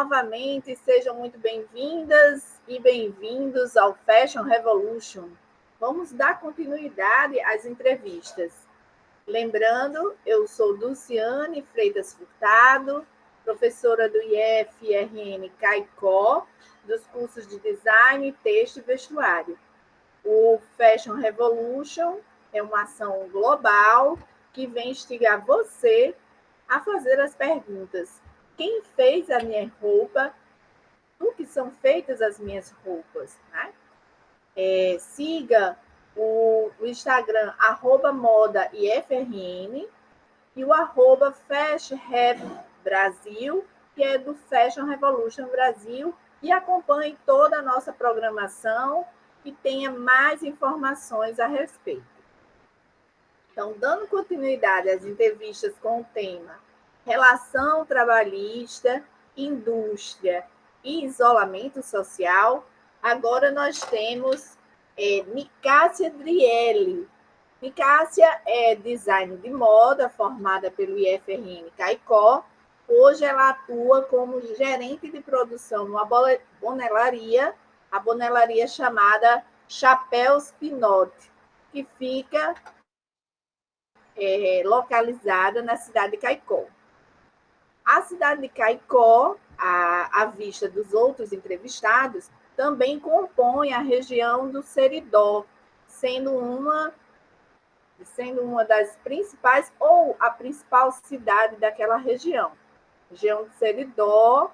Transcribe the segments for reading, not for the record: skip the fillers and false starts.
novamente, sejam muito bem-vindas e bem-vindos ao Fashion Revolution. Vamos dar continuidade às entrevistas. Lembrando, eu sou Dulciane Freitas Furtado, professora do IFRN Caicó, dos cursos de Design, Texto e Vestuário. O Fashion Revolution é uma ação global que vem instigar você a fazer as perguntas: quem fez a minha roupa? Do que são feitas as minhas roupas? Né? Siga o Instagram @modaifrn e o @FashRevBrasil, que é do Fashion Revolution Brasil, e acompanhe toda a nossa programação e tenha mais informações a respeito. Então, dando continuidade às entrevistas com o tema Relação Trabalhista, Indústria e Isolamento Social, agora nós temos Nicássia Drielli. Nicássia é design de moda, formada pelo IFRN Caicó. Hoje ela atua como gerente de produção numa bonelaria, a bonelaria chamada Chapéus Pinot, que fica localizada na cidade de Caicó. A cidade de Caicó, à vista dos outros entrevistados, também compõe a região do Seridó, sendo uma das principais, ou a principal cidade daquela região de Seridó,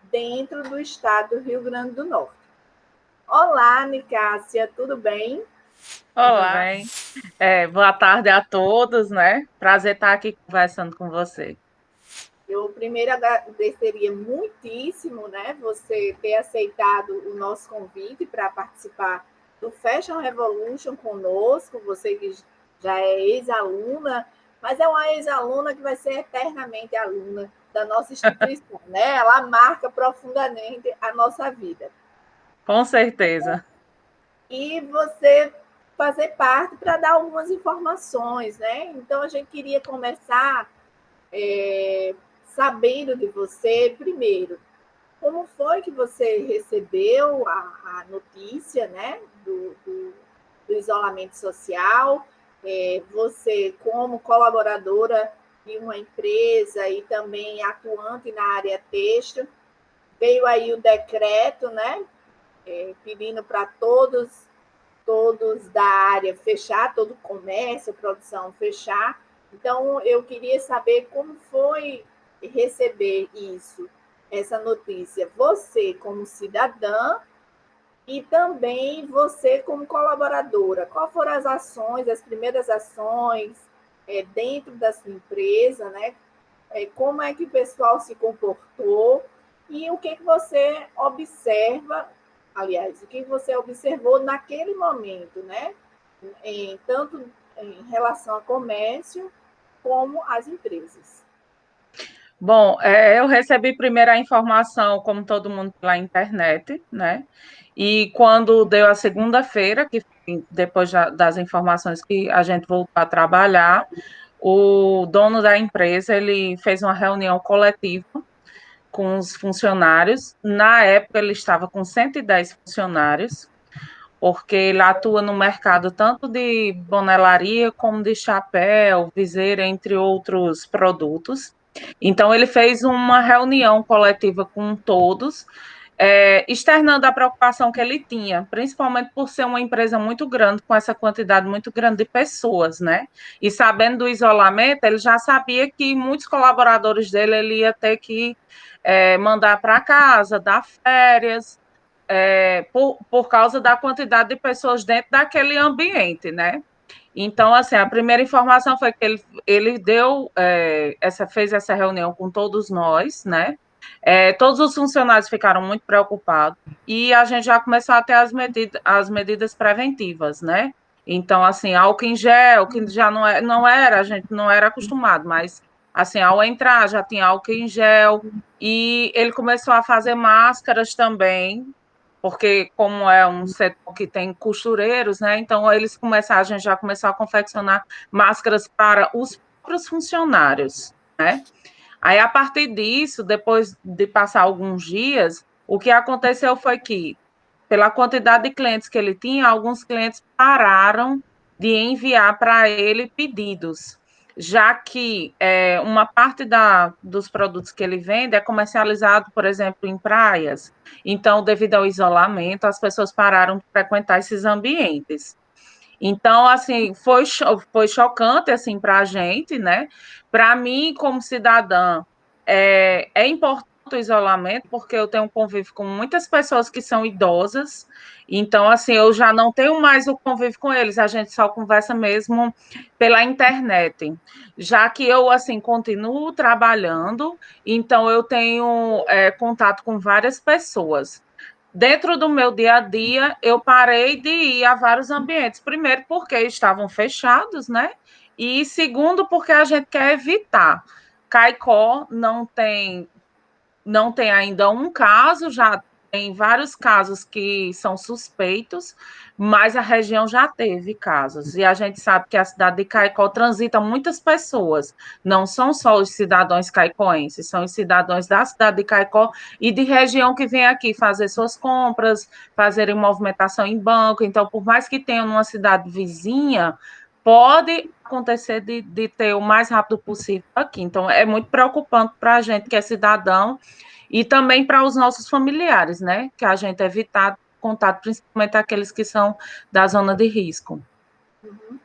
dentro do estado do Rio Grande do Norte. Olá, Nicássia, tudo bem? Olá, tudo bem? Boa tarde a todos, né? Prazer estar aqui conversando com você. Eu primeiro agradeceria muitíssimo, né, você ter aceitado o nosso convite para participar do Fashion Revolution conosco. Você que já é ex-aluna, mas é uma ex-aluna que vai ser eternamente aluna da nossa instituição, né? Ela marca profundamente a nossa vida. Com certeza. E você fazer parte para dar algumas informações, né? Então, a gente queria começar sabendo de você, primeiro, como foi que você recebeu a notícia, né, do isolamento social? Você, como colaboradora de uma empresa e também atuante na área têxtil, veio aí o decreto, né, pedindo para todos da área fechar, todo o comércio, produção fechar. Então, eu queria saber como foi receber isso, essa notícia. Você, como cidadã, e também você, como colaboradora. Quais foram as ações, as primeiras ações dentro da sua empresa, né? Como é que o pessoal se comportou e o que você observa, aliás, o que você observou naquele momento, né? Tanto em relação ao comércio como às empresas. Bom, eu recebi primeiro a informação, como todo mundo, pela internet, né? E quando deu a segunda-feira, que depois das informações que a gente voltou a trabalhar, o dono da empresa, ele fez uma reunião coletiva com os funcionários. Na época, ele estava com 110 funcionários, porque ele atua no mercado tanto de bonelaria como de chapéu, viseira, entre outros produtos. Então, ele fez uma reunião coletiva com todos, externando a preocupação que ele tinha, principalmente por ser uma empresa muito grande, com essa quantidade muito grande de pessoas, né? E sabendo do isolamento, ele já sabia que muitos colaboradores dele ele ia ter que mandar para casa, dar férias, por causa da quantidade de pessoas dentro daquele ambiente, né? Então, assim, a primeira informação foi que ele fez essa reunião com todos nós, né? Todos os funcionários ficaram muito preocupados e a gente já começou a ter as medidas preventivas, né? Então, assim, álcool em gel, que já não era, a gente não era acostumado, mas, assim, ao entrar já tinha álcool em gel e ele começou a fazer máscaras também, porque como é um setor que tem costureiros, né? Então a gente já começou a confeccionar máscaras para os próprios funcionários, né? Aí, a partir disso, depois de passar alguns dias, o que aconteceu foi que, pela quantidade de clientes que ele tinha, alguns clientes pararam de enviar para ele pedidos, já que uma parte dos produtos que ele vende é comercializado, por exemplo, em praias. Então, devido ao isolamento, as pessoas pararam de frequentar esses ambientes. Então, assim, foi chocante, assim, para a gente, né? Para mim, como cidadã, é importante o isolamento, porque eu tenho um convívio com muitas pessoas que são idosas, então, assim, eu já não tenho mais o convívio com eles, a gente só conversa mesmo pela internet. Já que eu, assim, continuo trabalhando, então eu tenho contato com várias pessoas. Dentro do meu dia a dia, eu parei de ir a vários ambientes. Primeiro, porque estavam fechados, né? E segundo, porque a gente quer evitar. Caicó não tem ainda um caso, já tem vários casos que são suspeitos, mas a região já teve casos. E a gente sabe que a cidade de Caicó transita muitas pessoas, não são só os cidadãos caicoenses, são os cidadãos da cidade de Caicó e de região que vem aqui fazer suas compras, fazerem movimentação em banco. Então, por mais que tenha numa cidade vizinha, pode acontecer de ter o mais rápido possível aqui. Então, é muito preocupante para a gente que é cidadão e também para os nossos familiares, né? Que a gente evitar contato, principalmente aqueles que são da zona de risco. Uhum.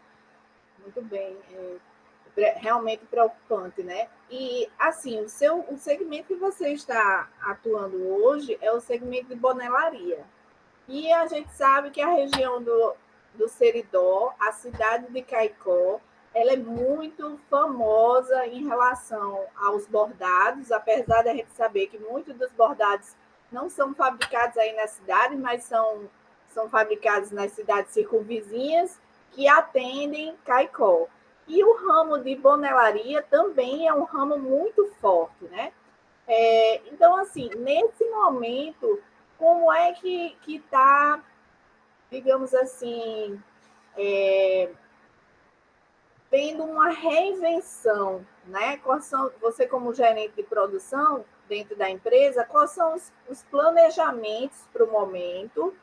Muito bem. Realmente preocupante, né? E, assim, o segmento que você está atuando hoje é o segmento de bonelaria. E a gente sabe que a região do Seridó, a cidade de Caicó, ela é muito famosa em relação aos bordados, apesar de a gente saber que muitos dos bordados não são fabricados aí na cidade, mas são fabricados nas cidades circunvizinhas que atendem Caicó. E o ramo de bonelaria também é um ramo muito forte, né? Então, assim, nesse momento, como é que está, digamos assim, tendo uma reinvenção, né? Você, como gerente de produção dentro da empresa, quais são os planejamentos para o momento,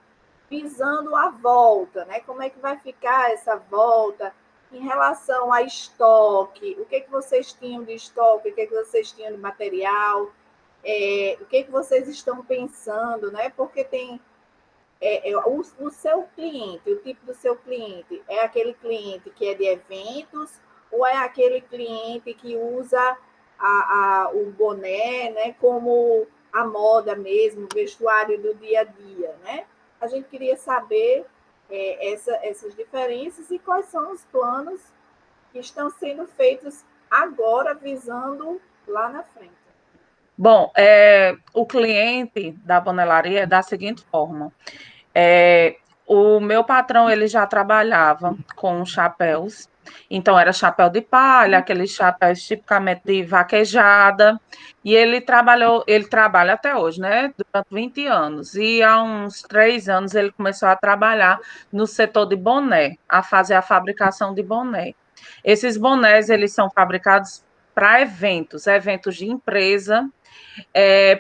visando a volta, né? Como é que vai ficar essa volta em relação a estoque? O que vocês tinham de estoque? O que vocês tinham de material? O que vocês estão pensando, né? Porque tem o seu cliente, o tipo do seu cliente, é aquele cliente que é de eventos ou é aquele cliente que usa o boné, né, como a moda mesmo, o vestuário do dia a dia, né? A gente queria saber essas diferenças e quais são os planos que estão sendo feitos agora, visando lá na frente. Bom, o cliente da bonelaria é da seguinte forma. O meu patrão, ele já trabalhava com chapéus, então era chapéu de palha, aqueles chapéus tipicamente de vaquejada, e ele trabalha até hoje, né, durante 20 anos, e há uns 3 anos ele começou a trabalhar no setor de boné, a fazer a fabricação de boné. Esses bonés, eles são fabricados para eventos de empresa,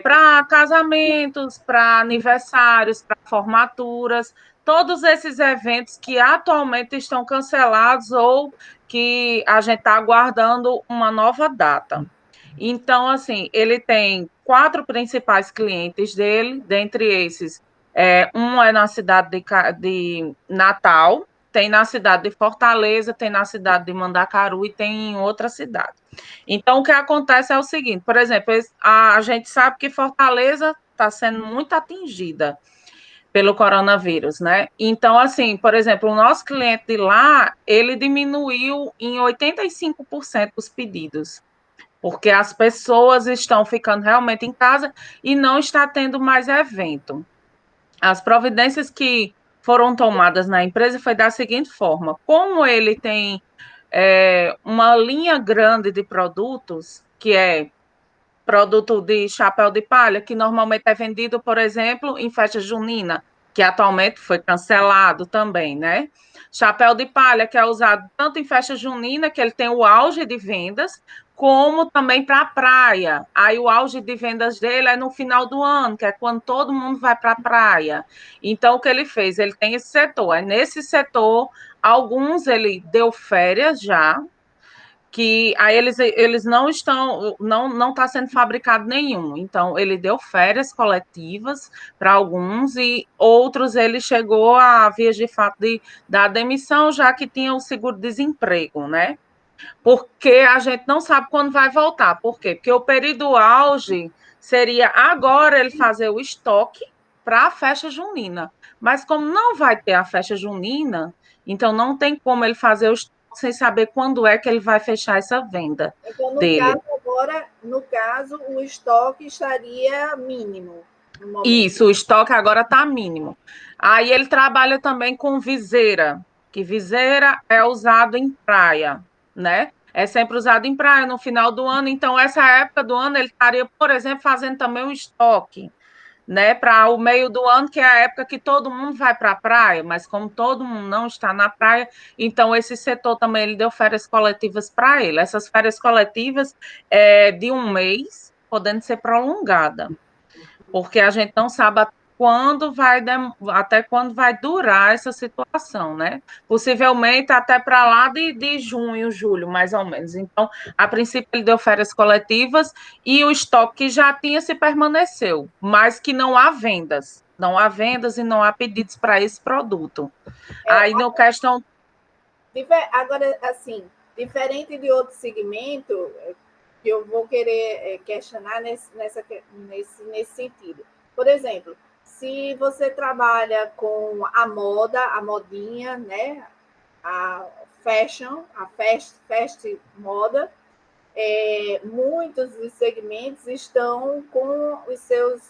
para casamentos, para aniversários, para formaturas, todos esses eventos que atualmente estão cancelados ou que a gente está aguardando uma nova data. Então, assim, ele tem 4 principais clientes dele, dentre esses, um é na cidade de Natal, tem na cidade de Fortaleza, tem na cidade de Mandacaru e tem em outra cidade. Então, o que acontece é o seguinte, por exemplo, a gente sabe que Fortaleza está sendo muito atingida pelo coronavírus, né? Então, assim, por exemplo, o nosso cliente de lá, ele diminuiu em 85% os pedidos, porque as pessoas estão ficando realmente em casa e não está tendo mais evento. As providências que foram tomadas na empresa foi da seguinte forma: como ele tem uma linha grande de produtos, que é produto de chapéu de palha, que normalmente é vendido, por exemplo, em festa junina. que atualmente foi cancelado também, né? Chapéu de palha, que é usado tanto em festa junina, que ele tem o auge de vendas, como também para a praia. Aí o auge de vendas dele é no final do ano, que é quando todo mundo vai para a praia. Então, o que ele fez? Ele tem esse setor. Aí, nesse setor, alguns ele deu férias já, que aí eles não estão, não está sendo fabricado nenhum. Então, ele deu férias coletivas para alguns e outros ele chegou a vias de fato de dar demissão, já que tinha o seguro-desemprego, né? Porque a gente não sabe quando vai voltar. Por quê? Porque o período auge seria agora ele fazer o estoque para a festa junina. Mas como não vai ter a festa junina, então não tem como ele fazer o estoque sem saber quando é que ele vai fechar essa venda Então, no dele. caso, agora, no caso, o estoque estaria mínimo no momento. Isso, o estoque agora está mínimo. Aí ele trabalha também com viseira, que viseira é usado em praia, né? É sempre usado em praia no final do ano. Então, essa época do ano, ele estaria, por exemplo, fazendo também um estoque, né? Para o meio do ano, que é a época que todo mundo vai para a praia, mas como todo mundo não está na praia, então esse setor também ele deu férias coletivas para ele. Essas férias coletivas é de um mês, podendo ser prolongada porque a gente não sabe até quando vai durar essa situação, né? Possivelmente até para lá de junho, julho, mais ou menos. Então, a princípio, ele deu férias coletivas e o estoque que já tinha se permaneceu, mas que não há vendas. Não há vendas e não há pedidos para esse produto. É, Aí, no questão. agora, assim, diferente de outro segmento, que eu vou querer questionar nesse sentido. Por exemplo, se você trabalha com a moda, a modinha, né? A fashion, a fast moda, muitos dos segmentos estão com os seus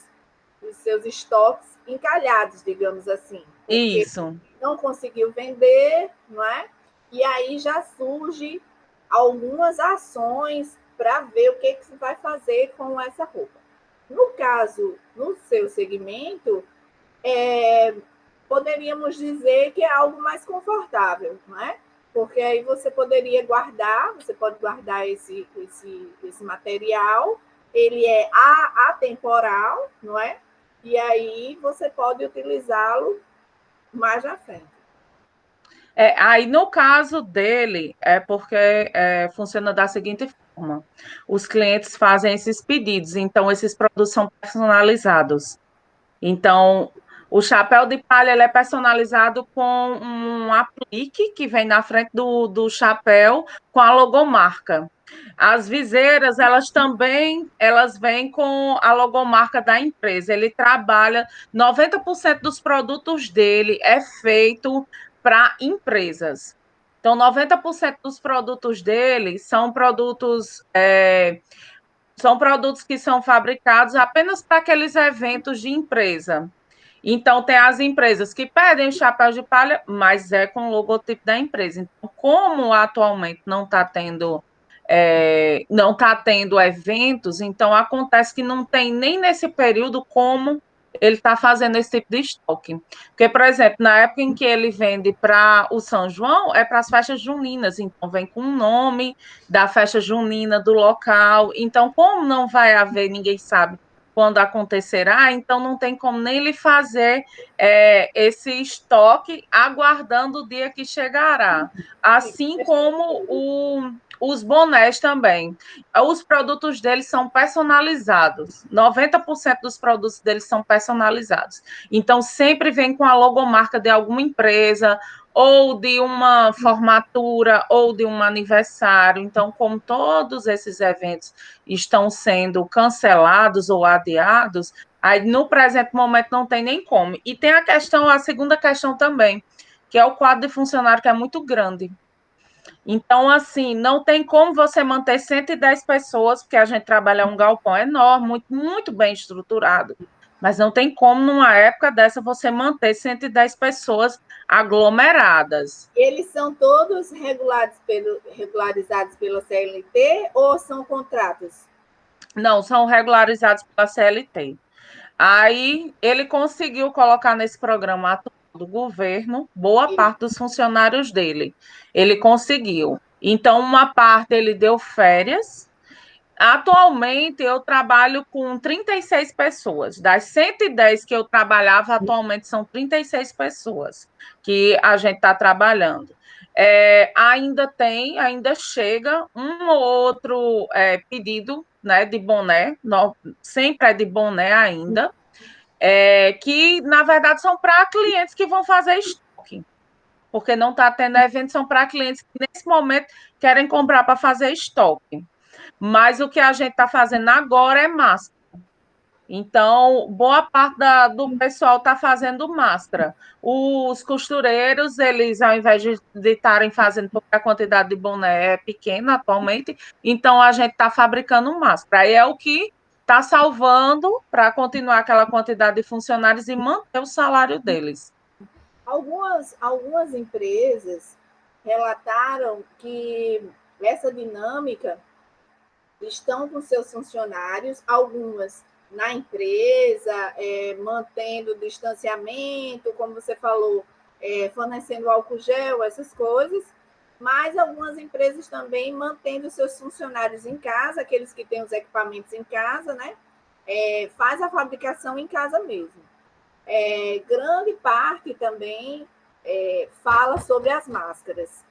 estoques encalhados, digamos assim, porque Isso. não conseguiu vender, não é? E aí já surge algumas ações para ver o que você vai fazer com essa roupa. No caso, no seu segmento, poderíamos dizer que é algo mais confortável, não é? Porque aí você poderia guardar, você pode guardar esse material, ele é atemporal, não é? E aí você pode utilizá-lo mais à frente. Aí, no caso dele, é porque funciona da seguinte forma: os clientes fazem esses pedidos, então esses produtos são personalizados. Então, o chapéu de palha ele é personalizado com um aplique que vem na frente do chapéu com a logomarca. As viseiras, elas também, elas vêm com a logomarca da empresa. Ele trabalha, 90% dos produtos dele é feito para empresas. Então, 90% dos produtos dele são produtos que são fabricados apenas para aqueles eventos de empresa. Então, tem as empresas que pedem o chapéu de palha, mas é com o logotipo da empresa. Então, como atualmente não está tendo eventos, então acontece que não tem nem nesse período como ele está fazendo esse tipo de estoque. Porque, por exemplo, na época em que ele vende para o São João, é para as festas juninas, então vem com o nome da festa junina do local. Então, como não vai haver, ninguém sabe quando acontecerá, então não tem como nem ele fazer esse estoque aguardando o dia que chegará. Assim como os bonés também. Os produtos deles são personalizados. 90% dos produtos deles são personalizados. Então, sempre vem com a logomarca de alguma empresa, ou de uma formatura, ou de um aniversário. Então, como todos esses eventos estão sendo cancelados ou adiados, aí no presente momento não tem nem como. E tem a segunda questão também, que é o quadro de funcionário, que é muito grande. Então, assim, não tem como você manter 110 pessoas, porque a gente trabalha um galpão enorme, muito, muito bem estruturado. Mas não tem como, numa época dessa, você manter 110 pessoas aglomeradas. Eles são todos regularizados pela CLT ou são contratos? Não, são regularizados pela CLT. Aí ele conseguiu colocar nesse programa atual do governo boa parte dos funcionários dele. Ele conseguiu. Então, uma parte ele deu férias. Atualmente, eu trabalho com 36 pessoas. Das 110 que eu trabalhava, atualmente são 36 pessoas que a gente está trabalhando. Ainda chega um ou outro pedido, né, de boné, sempre é de boné ainda, que na verdade são para clientes que vão fazer estoque, porque não está tendo evento, são para clientes que nesse momento querem comprar para fazer estoque. Mas o que a gente está fazendo agora é máscara. Então, boa parte do pessoal está fazendo máscara. Os costureiros, eles, ao invés de estarem fazendo, porque a quantidade de boné é pequena atualmente, então a gente está fabricando máscara. Aí é o que está salvando para continuar aquela quantidade de funcionários e manter o salário deles. Algumas empresas relataram que essa dinâmica estão com seus funcionários, algumas na empresa, mantendo o distanciamento, como você falou, fornecendo álcool gel, essas coisas, mas algumas empresas também mantendo seus funcionários em casa, aqueles que têm os equipamentos em casa, né? Faz a fabricação em casa mesmo. Grande parte também fala sobre as máscaras.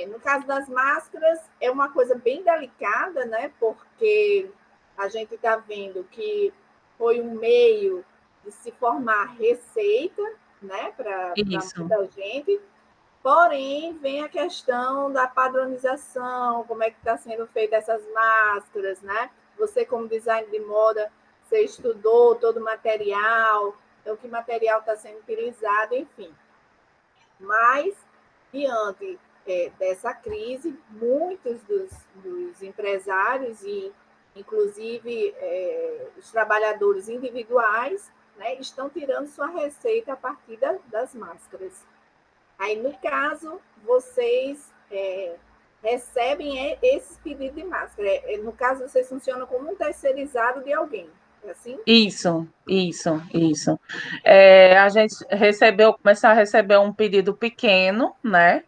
No caso das máscaras, é uma coisa bem delicada, né? Porque a gente está vendo que foi um meio de se formar receita, né? Para muita gente. Porém, vem a questão da padronização, como é que está sendo feita essas máscaras, né? Você, como designer de moda, você estudou todo o material, então que material está sendo utilizado, enfim. Mas, diante dessa crise, muitos dos empresários e, inclusive, os trabalhadores individuais, né, estão tirando sua receita a partir das máscaras. Aí, no caso, vocês recebem esses pedidos de máscara. No caso, vocês funcionam como um terceirizado de alguém. É assim? Isso. A gente começou a receber um pedido pequeno, né?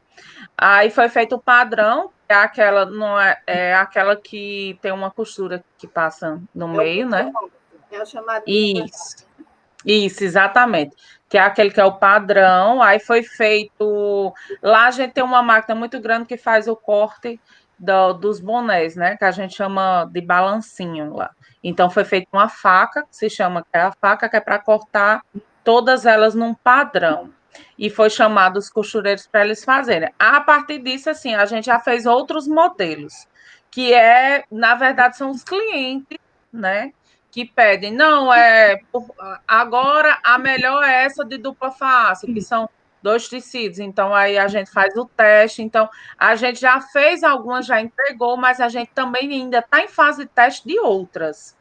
Aí foi feito o padrão, é aquela, não é aquela que tem uma costura que passa no meio, né? É o chamado Isso, exatamente. Que é aquele que é o padrão. Aí foi feito. Lá a gente tem uma máquina muito grande que faz o corte dos bonés, né? Que a gente chama de balancinho lá. Então foi feita uma faca, que se chama, que é a faca, que é para cortar todas elas num padrão. E foi chamado os costureiros para eles fazerem. A partir disso, assim, a gente já fez outros modelos, que na verdade, são os clientes, né? Que pedem, não, agora a melhor é essa de dupla face, que são 2 tecidos. Então, aí a gente faz o teste. Então, a gente já fez algumas, já entregou, mas a gente também ainda está em fase de teste de outras.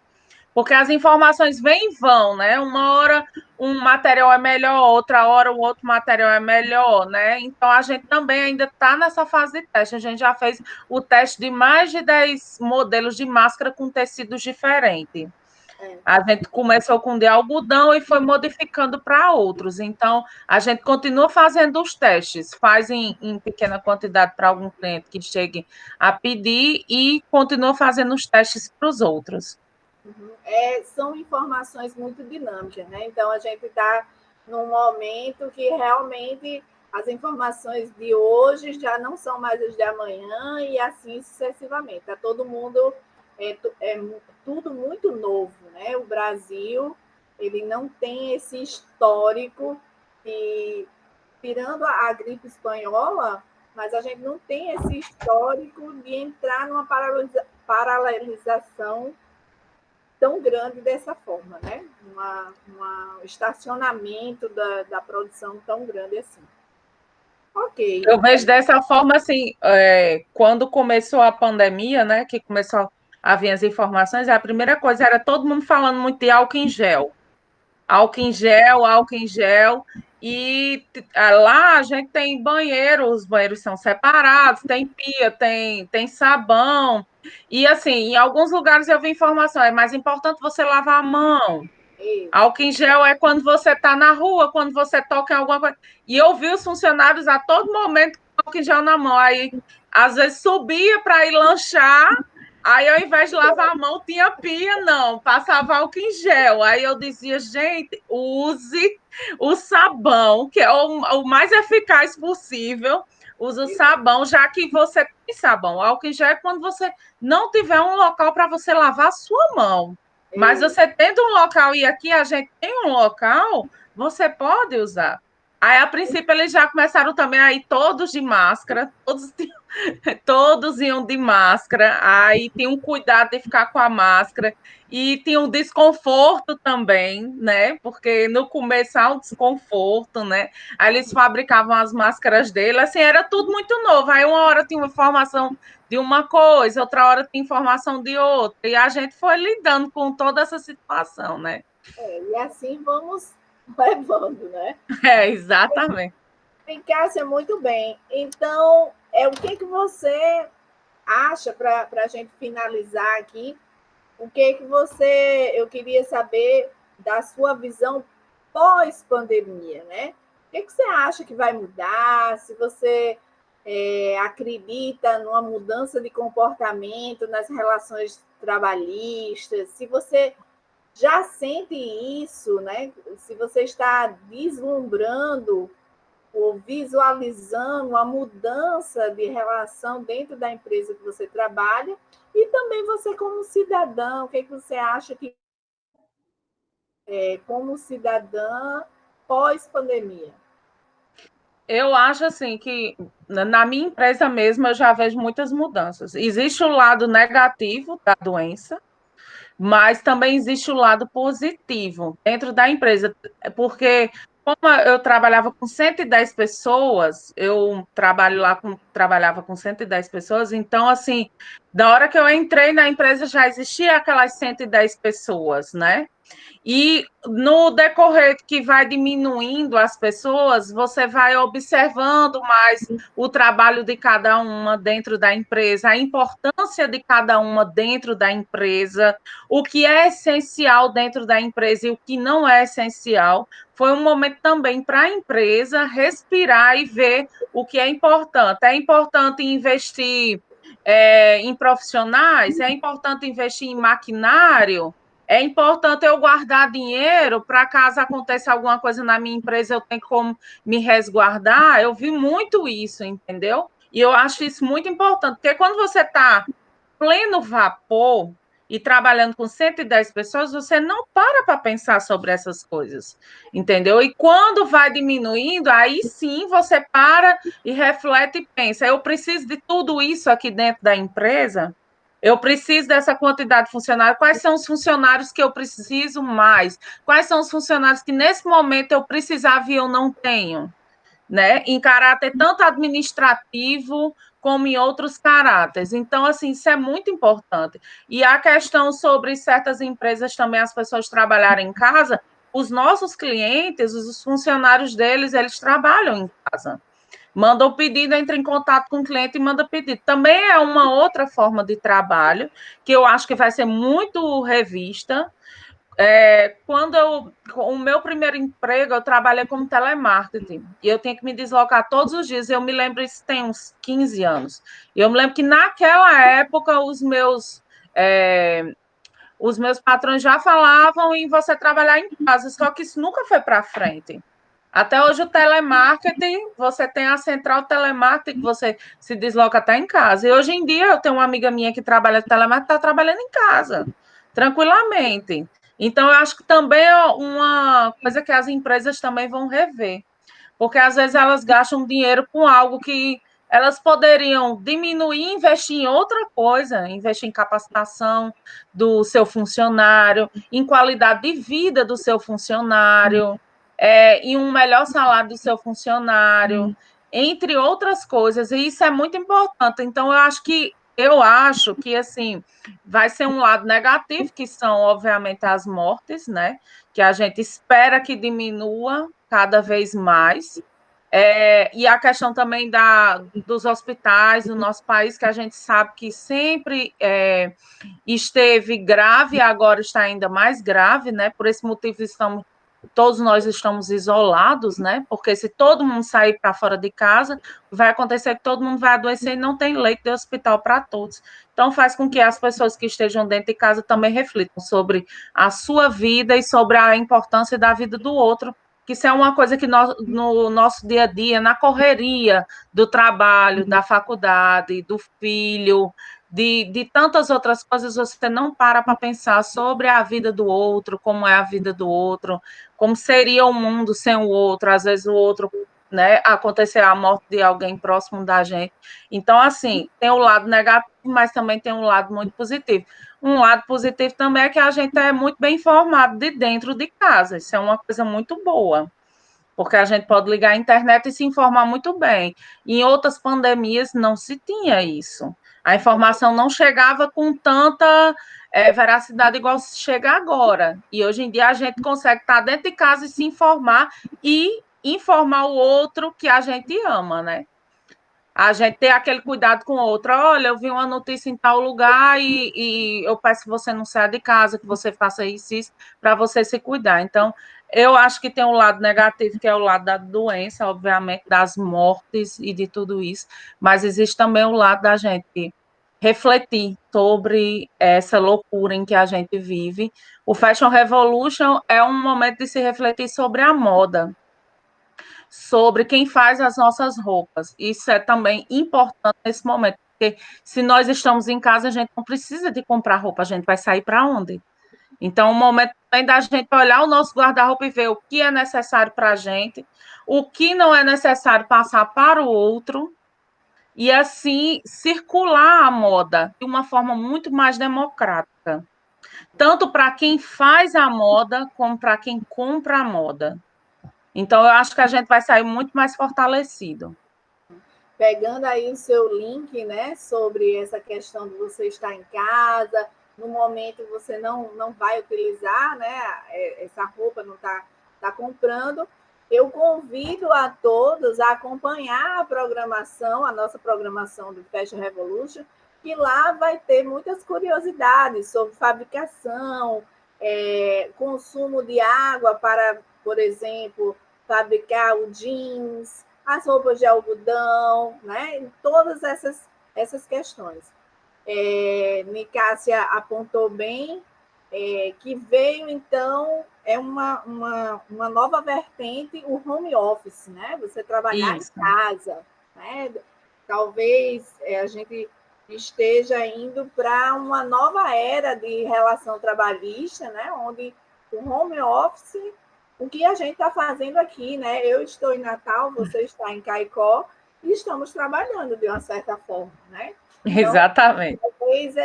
Porque as informações vêm e vão, né? Uma hora um material é melhor, outra hora o outro material é melhor, né? Então, a gente também ainda está nessa fase de teste. A gente já fez o teste de mais de 10 modelos de máscara com tecidos diferentes. A gente começou com de algodão e foi modificando para outros. Então, a gente continua fazendo os testes, faz em pequena quantidade para algum cliente que chegue a pedir e continua fazendo os testes para os outros. São informações muito dinâmicas, né? Então, a gente está num momento que realmente as informações de hoje já não são mais as de amanhã e assim sucessivamente. Está todo mundo, tudo muito novo, né? O Brasil, ele não tem esse histórico e, tirando a gripe espanhola, mas a gente não tem esse histórico de entrar numa paralelização tão grande dessa forma, né? Um estacionamento da produção tão grande assim. Ok. Eu vejo dessa forma, assim, quando começou a pandemia, né, que começou a vir as informações, a primeira coisa era todo mundo falando muito de álcool em gel. Álcool em gel, álcool em gel. E lá a gente tem banheiro, os banheiros são separados, tem pia, tem sabão. E assim, em alguns lugares eu vi informação, é mais importante você lavar a mão. Isso. Álcool em gel é quando você está na rua, quando você toca em alguma coisa. E eu vi os funcionários a todo momento com álcool em gel na mão. Aí, às vezes, subia para ir lanchar, aí, ao invés de lavar a mão, tinha pia, não, passava álcool em gel. Aí eu dizia, gente, use o sabão, que é o mais eficaz possível. Use o sabão, já que você tem sabão. O álcool em gel é quando você não tiver um local para você lavar a sua mão. Mas você tendo um local, e aqui a gente tem um local, você pode usar. Aí, a princípio, eles já começaram também aí todos de máscara, todos iam de máscara, aí tinha um cuidado de ficar com a máscara, e tinha um desconforto também, né? Porque no começo há um desconforto, né? Aí eles fabricavam as máscaras dele, assim, era tudo muito novo. Aí uma hora tinha uma informação de uma coisa, outra hora tinha informação de outra, e a gente foi lidando com toda essa situação, né? E assim vamos levando, né? É, exatamente. Cássia, muito bem. Então, o que você acha, para a gente finalizar aqui, eu queria saber da sua visão pós-pandemia, né? O que você acha que vai mudar? Se você acredita numa mudança de comportamento nas relações trabalhistas, se você já sente isso, né? Se você está vislumbrando ou visualizando a mudança de relação dentro da empresa que você trabalha, e também você como cidadão, o que você acha que como cidadã pós-pandemia? Eu acho assim que na minha empresa mesmo eu já vejo muitas mudanças. Existe o lado negativo da doença, mas também existe o lado positivo dentro da empresa, porque como eu trabalhava com 110 pessoas, eu trabalhava com 110 pessoas, então assim, da hora que eu entrei na empresa já existia aquelas 110 pessoas, né? E no decorrer que vai diminuindo as pessoas, você vai observando mais o trabalho de cada uma dentro da empresa, a importância de cada uma dentro da empresa, o que é essencial dentro da empresa e o que não é essencial. Foi um momento também para a empresa respirar e ver o que é importante. É importante investir em profissionais, é importante investir em maquinário, é importante eu guardar dinheiro para caso aconteça alguma coisa na minha empresa, eu tenho como me resguardar. Eu vi muito isso, entendeu? E eu acho isso muito importante, porque quando você está pleno vapor e trabalhando com 110 pessoas, você não para pensar sobre essas coisas, entendeu? E quando vai diminuindo, aí sim você para e reflete e pensa: eu preciso de tudo isso aqui dentro da empresa? Eu preciso dessa quantidade de funcionários. Quais são os funcionários que eu preciso mais? Quais são os funcionários que nesse momento eu precisava e eu não tenho? Né? Em caráter tanto administrativo como em outros caráteres. Então, assim, isso é muito importante. E a questão sobre certas empresas também, as pessoas trabalharem em casa, os nossos clientes, os funcionários deles, eles trabalham em casa. Manda o pedido, entra em contato com o cliente e manda pedido. Também é uma outra forma de trabalho que eu acho que vai ser muito revista. O meu primeiro emprego, eu trabalhei como telemarketing e eu tinha que me deslocar todos os dias. Eu me lembro, isso tem uns 15 anos. E eu me lembro que naquela época os meus patrões já falavam em você trabalhar em casa, só que isso nunca foi para frente. Até hoje o telemarketing, você tem a central telemarketing, que você se desloca até em casa. E hoje em dia eu tenho uma amiga minha que trabalha de telemarketing, está trabalhando em casa, tranquilamente. Então, eu acho que também é uma coisa que as empresas também vão rever, porque às vezes elas gastam dinheiro com algo que elas poderiam diminuir e investir em outra coisa, investir em capacitação do seu funcionário, em qualidade de vida do seu funcionário, em um melhor salário do seu funcionário, entre outras coisas, e isso é muito importante. Então, eu acho que assim vai ser um lado negativo, que são, obviamente, as mortes, né? Que a gente espera que diminua cada vez mais, E a questão também dos hospitais no nosso país, que a gente sabe que sempre esteve grave, e agora está ainda mais grave, né? Por esse motivo todos nós estamos isolados, né? Porque se todo mundo sair para fora de casa, vai acontecer que todo mundo vai adoecer e não tem leito de hospital para todos. Então faz com que as pessoas que estejam dentro de casa também reflitam sobre a sua vida e sobre a importância da vida do outro, que isso é uma coisa que no nosso dia a dia, na correria do trabalho, da faculdade, do filho, de tantas outras coisas, você não para pensar sobre a vida do outro, como é a vida do outro, como seria o mundo sem o outro, às vezes o outro, né, acontecer a morte de alguém próximo da gente. Então, assim, tem o lado negativo, mas também tem um lado muito positivo. Um lado positivo também é que a gente é muito bem informado de dentro de casa. Isso é uma coisa muito boa, porque a gente pode ligar a internet e se informar muito bem. Em outras pandemias não se tinha isso. A informação não chegava com tanta veracidade igual chega agora. E hoje em dia a gente consegue estar dentro de casa e se informar e informar o outro que a gente ama, né? A gente ter aquele cuidado com o outro. Olha, eu vi uma notícia em tal lugar e eu peço que você não saia de casa, que você faça isso, para você se cuidar. Então, eu acho que tem um lado negativo, que é o lado da doença, obviamente, das mortes e de tudo isso, mas existe também o lado da gente refletir sobre essa loucura em que a gente vive. O Fashion Revolution é um momento de se refletir sobre a moda, sobre quem faz as nossas roupas. Isso é também importante nesse momento, porque se nós estamos em casa, a gente não precisa de comprar roupa, a gente vai sair para onde? Então, o momento também da gente olhar o nosso guarda-roupa e ver o que é necessário para a gente, o que não é necessário passar para o outro, e assim circular a moda de uma forma muito mais democrática, tanto para quem faz a moda, como para quem compra a moda. Então, eu acho que a gente vai sair muito mais fortalecido. Pegando aí o seu link, né, sobre essa questão de você estar em casa, no momento você não vai utilizar, né, essa roupa não tá comprando, eu convido a todos a acompanhar a programação, a nossa programação do Fashion Revolution, que lá vai ter muitas curiosidades sobre fabricação, consumo de água para, por exemplo, fabricar o jeans, as roupas de algodão, né? Todas essas questões. Nicássia apontou bem que veio, então, uma nova vertente, o home office, né? Você trabalhar Isso. em casa, né? Talvez a gente esteja indo para uma nova era de relação trabalhista, né? Onde o home office, o que a gente está fazendo aqui, né? Eu estou em Natal, você está em Caicó, e estamos trabalhando de uma certa forma, né? Então, Exatamente. talvez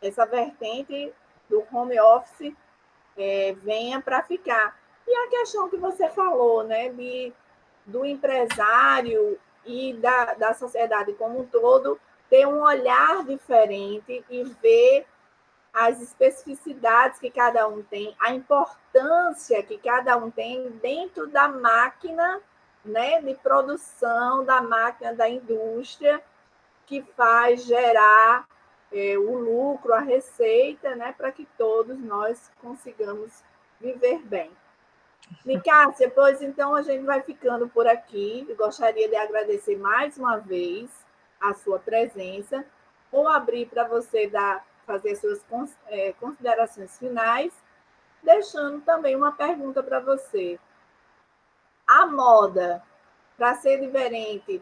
essa vertente do home office venha para ficar. E a questão que você falou, né, do empresário e da sociedade como um todo ter um olhar diferente e ver as especificidades que cada um tem, a importância que cada um tem dentro da máquina, né, de produção, da máquina da indústria, que faz gerar o lucro, a receita, né, para que todos nós consigamos viver bem. Nicássia, pois então a gente vai ficando por aqui. Eu gostaria de agradecer mais uma vez a sua presença. Vou abrir para você fazer suas considerações finais, deixando também uma pergunta para você. A moda, para ser diferente,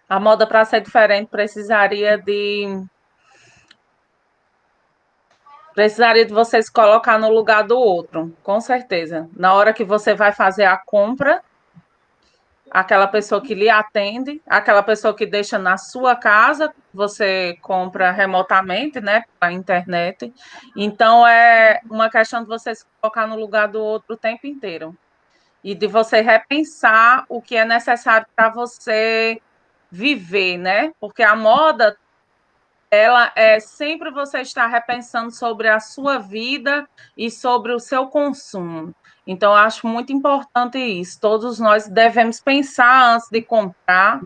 A moda, para ser diferente, precisaria de você se colocar no lugar do outro, com certeza. Na hora que você vai fazer a compra, aquela pessoa que lhe atende, aquela pessoa que deixa na sua casa, você compra remotamente, né, pela internet. Então, é uma questão de você se colocar no lugar do outro o tempo inteiro. E de você repensar o que é necessário para você viver, né? Porque a moda, ela é sempre você estar repensando sobre a sua vida e sobre o seu consumo. Então, eu acho muito importante isso. Todos nós devemos pensar antes de comprar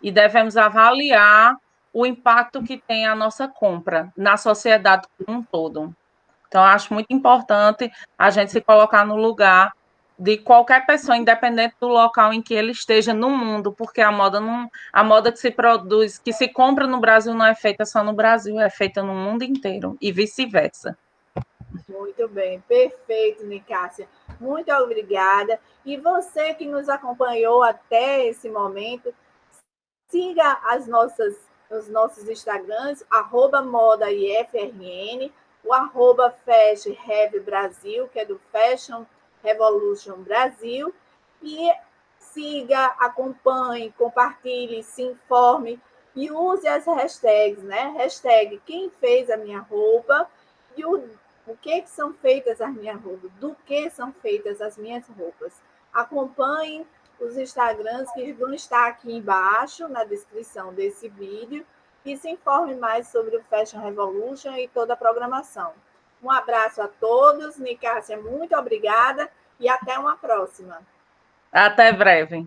e devemos avaliar o impacto que tem a nossa compra na sociedade como um todo. Então, eu acho muito importante a gente se colocar no lugar de qualquer pessoa, independente do local em que ele esteja no mundo, porque a moda que se produz, que se compra no Brasil não é feita só no Brasil, é feita no mundo inteiro e vice-versa. Muito bem, perfeito, Nicássia. Muito obrigada. E você que nos acompanhou até esse momento, siga os nossos Instagrams, @modaifrn, o @FashRevBrasil, que é do Fashion Revolution Brasil, e siga, acompanhe, compartilhe, se informe e use as hashtags, né? Hashtag quem fez a minha roupa e o que são feitas as minhas roupas, do que são feitas as minhas roupas. Acompanhe os Instagrams que vão estar aqui embaixo na descrição desse vídeo e se informe mais sobre o Fashion Revolution e toda a programação. Um abraço a todos, Nicássia, muito obrigada e até uma próxima. Até breve.